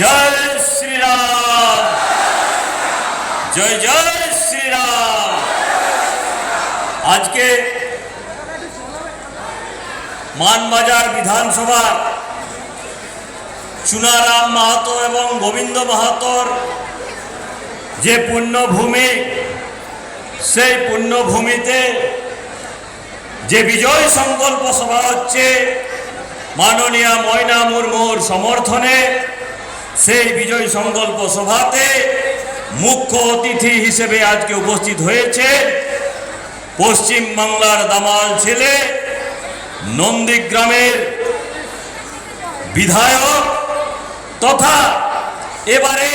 জয় শ্রীরাম, জয় জয় শ্রীরাম। আজকে মানবাজার বিধানসভা চুনারাম মাহাতো এবং গোবিন্দ মাহাতোর যে পুণ্যভূমি, সেই পুণ্যভূমিতে যে বিজয় সংকল্প সভা হচ্ছে মাননীয় ময়না মুর্মুর সমর্থনে, সেই বিজয় সংকল্প সভাতে মুখ্য অতিথি হিসেবে আজকে উপস্থিত হয়েছে পশ্চিম বাংলার দামাল ছেলে, নন্দীগ্রামের বিধায়ক তথা এবারে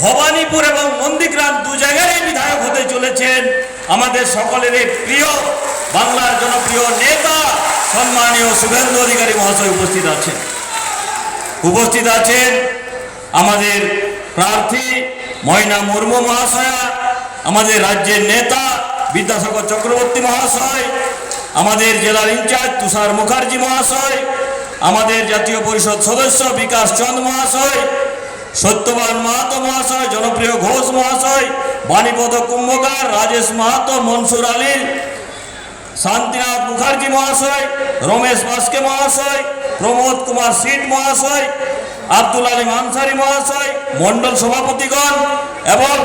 ভবানীপুর এবং নন্দীগ্রাম দু জায়গায় বিধায়ক হতে চলেছেন আমাদের সকলের প্রিয় বাংলার জনপ্রিয় নেতা সম্মানীয় শুভেন্দু অধিকারী মহাশয় উপস্থিত আছেন আমাদের প্রার্থী ময়না মুর্মু মহাশয়া, আমাদের রাজ্যের নেতা বিদ্যাসাগর চক্রবর্তী মহাশয়, আমাদের জেলার ইনচার্জ তুষার মুখার্জি মহাশয়, আমাদের জাতীয় পরিষদ সদস্য বিকাশ চন্দ মহাশয়, সত্যবান মাহাতো মহাশয়, জনপ্রিয় ঘোষ মহাশয়, বাণীপদ কুম্ভকার, রাজেশ মাহাতো, মনসুর আলী, শান্তিনাথ মুখার্জি মহাশয়, রমেশ বাস্কে মহাশয়, প্রমোদ কুমার সিট মহাশয়, আব্দুল আলিম আনসারি মহাশয়, মন্ডল সভাপতিগণ এবং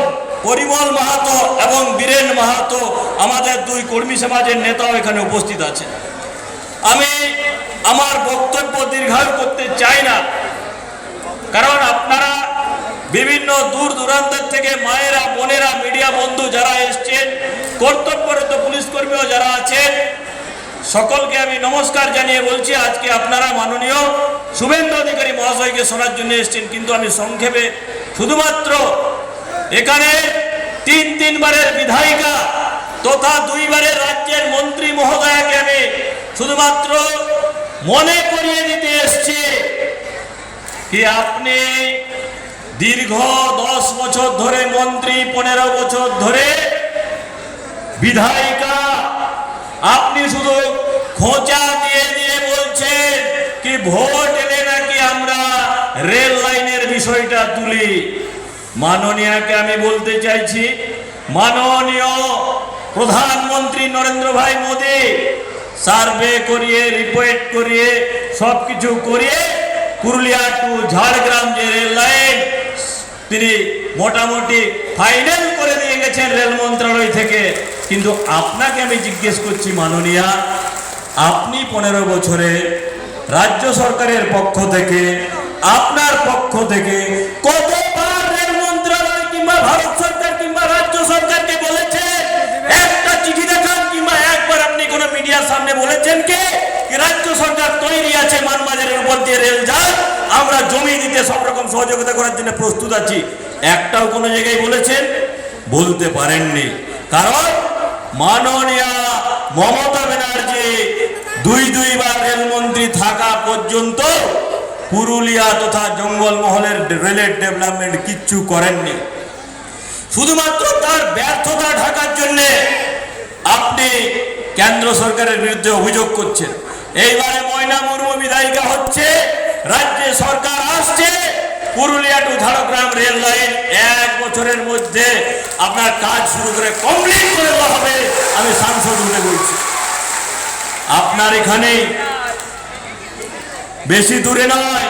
পরিমল মাহাতো এবং বীরেন মাহাতো, আমাদের দুই কর্মী সমাজের নেতাও এখানে উপস্থিত আছেন। আমি আমার বক্তব্য দীর্ঘায়ু করতে চাই না, কারণ আপনারা বিভিন্ন দূর দূরান্তের থেকে মায়েরা, বোনেরা, মিডিয়া বন্ধু যারা এসছেন, কর্তব্যরত পুলিশ কর্মীও যারা আছেন, সকলকে আমি নমস্কার জানিয়ে বলছি আজকে আপনারা মাননীয় শুভেন্দু অধিকারী মহাশয়কে শোনার জন্য এসছেন। কিন্তু আমি সংক্ষেপে শুধুমাত্র এখানে তিনবারের বিধায়িকা তথা দুইবারের রাজ্যের মন্ত্রী মহোদয়াকে আমি শুধুমাত্র মনে করিয়ে দিতে এসছি কি আপনি দীর্ঘ 10 বছর ধরে মন্ত্রী, 15 বছর ধরে বিধায়িকা, আপনি শুধু খোঁচা দিয়ে দিয়ে বলছেন কি ভোট এলে নাকি আমরা রেল লাইনের বিষয়টা তুলি। মাননীয়াকে আমি বলতে চাইছি, মাননীয় প্রধানমন্ত্রী নরেন্দ্র ভাই মোদী সার্ভে করিয়ে, রিপোর্ট করিয়ে, সবকিছু করিয়ে পুরুলিয়া টু ঝাড়গ্রাম যে রেল লাইন তিনি মোটামুটি ফাইনাল করে দিয়ে গেছেন রেল মন্ত্রণালয় থেকে। কিন্তু আপনাকে আমি জিজ্ঞেস করছি মাননীয়া, আপনি 15 বছরে রাজ্য সরকারের পক্ষ থেকে, আপনার পক্ষ থেকে কতবার রেল মন্ত্রণালয় কিংবা ভারত সরকার কিংবা রাজ্য সরকারকে বলেছে একটা চিঠি দেখান, কিংবা একবার আপনি কোনো মিডিয়ার সামনে বলেছেন কি রাজ্য সরকার তৈরি আছে মানবাজারের উপর দিয়ে রেল যায়, আমরা জমি দিতে সব রকম সহযোগিতা করার জন্য প্রস্তুত আছি? একটাও কোনো জায়গায় বলেছেন? বলতে পারেননি। কারণ মাননীয়া মমতা ব্যানার্জি দুইবার রেলমন্ত্রী থাকা পর্যন্ত পুরুলিয়া তথা জঙ্গলমহলের রেলের ডেভেলপমেন্ট কিচ্ছু করেননি। শুধুমাত্র তার ব্যর্থতা ঢাকার জন্য আপনি কেন্দ্র সরকারের বিরুদ্ধে অভিযোগ করছেন। এইবারে ময়না মুর্মু বিধায়িকা হচ্ছে, রাজ্যে সরকার আসছে, Purulia to Jhargram rail line 1 বছরের মধ্যে আপনার কাজ শুরু করে কমপ্লিট করে দেওয়া হবে, আমি সাংসদ হতে বলছি। আপনার এখানে বেশি দূরে নয়,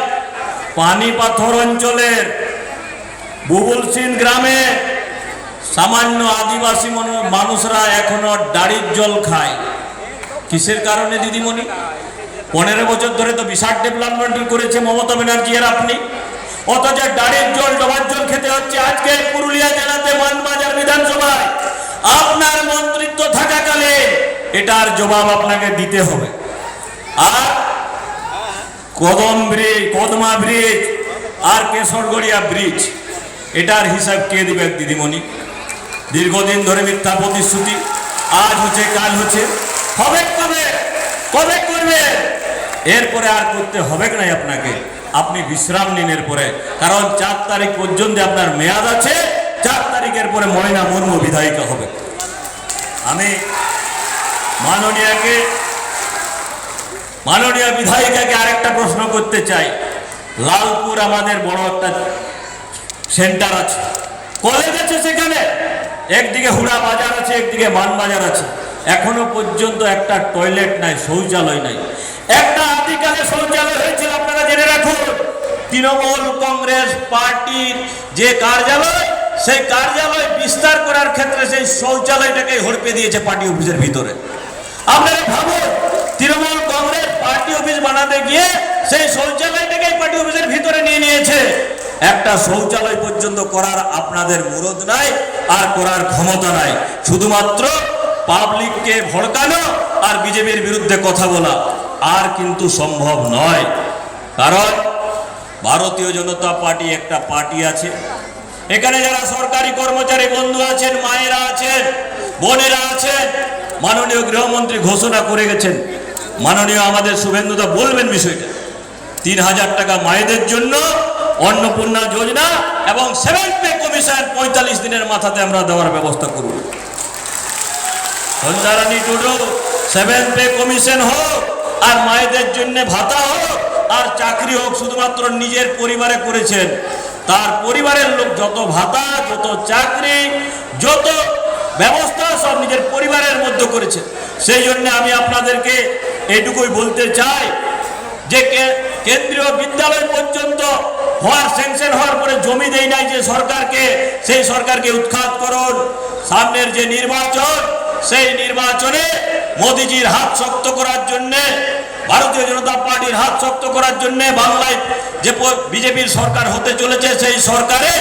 পানিপাথর অঞ্চলের বুবুলসিন গ্রামে সামান্য আদিবাসী মানুষরা এখনো ডাড়ির জল খায়। কিসের কারণে দিদিমণি? 15 বছর ধরে তো বিশাল ডেভেলপমেন্ট করেছে মমতা ব্যানার্জি আর আপনি, অথচ ডাড়ির জল, ডোবার জল খেতে হচ্ছে। আজকে পুরুলিয়া জেলাতে মানবাজার বিধানসভায় আপনার মন্ত্রিত্ব থাকাকালে এটার জবাব আপনাকে দিতে হবে। আর কদমা ব্রিজ আর কেশরগড়িয়া ব্রিজ, এটার হিসাব কে দিবে দিদিমণি? দীর্ঘদিন ধরে মিথ্যা প্রতিশ্রুতি, আজ হচ্ছে কাল হচ্ছে, হবে কবে করবে? এরপরে আর করতে হবে নাই আপনাকে, আপনি বিশ্রাম নিন এরপরে, কারণ 4 তারিখ পর্যন্ত আপনার মেয়াদ আছে। 4 তারিখের পরে ময়না মুর্মু বিধায়িকা হবে। আমি মাননীয় বিধায়িকাকে আরেকটা প্রশ্ন করতে চাই, লালপুর আমাদের বড় একটা সেন্টার আছে, কলেজ আছে, সেখানে একদিকে হুড়া বাজার আছে, একদিকে মান বাজার আছে। এখনো পর্যন্ত একটা টয়লেট নাই, শৌচালয় নাই। একটা আদিকালে শৌচালয় হয়েছিল, আপনারা জেনে রাখুন। তৃণমূল কংগ্রেস পার্টির যে কার্যালয়, সেই কার্যালয় বিস্তার করার ক্ষেত্রে সেই শৌচালয়টাকে হড়পে দিয়েছে পার্টি অফিসের ভিতরে। আপনারা ভাবুন, তৃণমূল কংগ্রেস পার্টি অফিস বানাতে গিয়ে সেই শৌচালয়টাকে পার্টি অফিসের ভিতরে নিয়ে নিয়েছে। একটা শৌচালয় পর্যন্ত করার আপনাদের মুরদ নাই, আর করার ক্ষমতা নাই। শুধুমাত্র পাবলিককে ভড়কানো আর বিজেপির বিরুদ্ধে কথা বলা, আর কিন্তু সম্ভব নয়। কারণ ভারতীয় জনতা পার্টি একটা পার্টি আছে, এখানে যারা সরকারি কর্মচারী বন্ধু আছেন, মায়েরা আছেন, বোনেরা আছেন, মাননীয় গৃহমন্ত্রী ঘোষণা করে গেছেন, মাননীয় আমাদের শুভেন্দুদা বলবেন বিষয়টা, 3000 টাকা মায়েদের জন্য অন্নপূর্ণা যোজনা এবং 7th পে কমিশন 45 দিনের মাথাতে আমরা দেওয়ার ব্যবস্থা করব। সঞ্চারণী টুডু 7th পে কমিশন হোক, আর মায়েদের জন্য ভাতা হোক, আর চাকরি হোক, শুধুমাত্র নিজের পরিবারে করেছেন। তার পরিবারের লোক যত ভাতা, যত চাকরি, যত ব্যবস্থা সব নিজের পরিবারের মধ্যে করেছে। সেই জন্য আমি আপনাদেরকে এইটুকুই বলতে চাই যে কেন্দ্রীয় বিদ্যালয় পর্যন্ত হওয়ার স্যাংশন হওয়ার পরে জমি দেয় নাই যে সরকারকে, সেই সরকারকে উৎখাত করুন। সামনের যে নির্বাচন, সেই নির্বাচনে মোদিজির হাত শক্ত করার জন্যে, ভারতীয় জনতা পার্টির হাত শক্ত করার জন্য বাংলায় যে বিজেপির সরকার হতে চলেছে, সেই সরকারে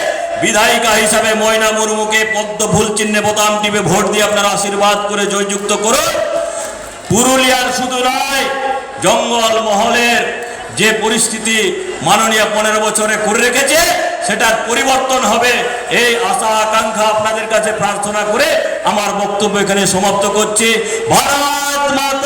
বিধায়িকা হিসাবে ময়না মুর্মুকে পদ্ম ফুল চিহ্নে বোতাম টিপে ভোট দিয়ে আপনারা আশীর্বাদ করে জয়যুক্ত করুন। পুরুলিয়ার শুধু নয়, জঙ্গল মহলের যে পরিস্থিতি মাননীয় 15 বছরে করে রেখেছে, সেটার পরিবর্তন হবে, এই আশা আকাঙ্ক্ষা আপনাদের কাছে প্রার্থনা করে আমার বক্তব্য এখানে সমাপ্ত করছি। ভারত মাতা।